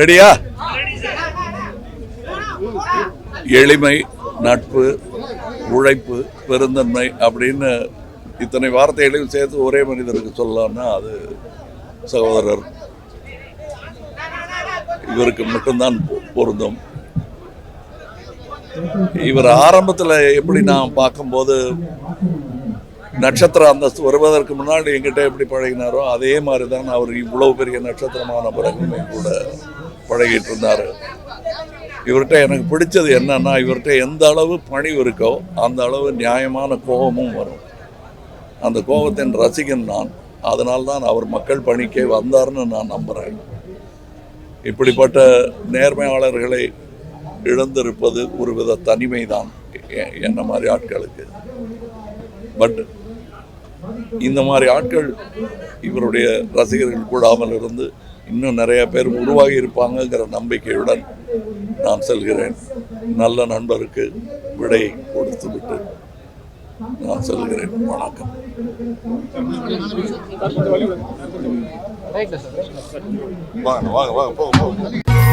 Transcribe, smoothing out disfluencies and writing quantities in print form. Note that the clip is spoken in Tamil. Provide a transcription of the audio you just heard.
ரெடியா? எளிமை, நட்பு, உழைப்பு, பெருந்தன்மை அப்படின்னு இத்தனை வார்த்தைகளையும் சேர்த்து ஒரே மனிதருக்கு சொல்லலாம்னா அது சகோதரர் இவருக்கு மட்டும்தான் பொருந்தும். இவர் ஆரம்பத்தில் எப்படி நான் பார்க்கும்போது நட்சத்திர அந்தஸ்து வருவதற்கு முன்னாடி எங்கிட்ட எப்படி பழகினாரோ அதே மாதிரி தான் அவர் இவ்வளவு பெரிய நட்சத்திரமான பிறகுமே கூட பழகிட்டு இருந்தார். இவர்கிட்ட எனக்கு பிடிச்சது என்னன்னா, இவர்கிட்ட எந்த அளவு பணிவு இருக்கோ அந்த அளவு நியாயமான கோபமும் வரும். அந்த கோபத்தின் ரசிகன் நான். அதனால்தான் அவர் மக்கள் பணிக்கே வந்தார்னு நான் நம்புகிறேன். இப்படிப்பட்ட நேர்மையாளர்களை இழந்திருப்பது ஒரு வித தனிமை தான் என்ன மாதிரி ஆட்களுக்கு. பட் இந்த மாதிரி ஆட்கள் இவருடைய ரசிகர்கள் கூடாமல் இருந்து இன்னும் நிறைய பேர் உருவாகி இருப்பாங்கங்கிற நம்பிக்கையுடன் நான் செல்கிறேன். நல்ல நண்பருக்கு விடை கொடுத்து விட்டு நான் செல்கிறேன். வணக்கம். வாங்க வாங்க வாங்க போங்க.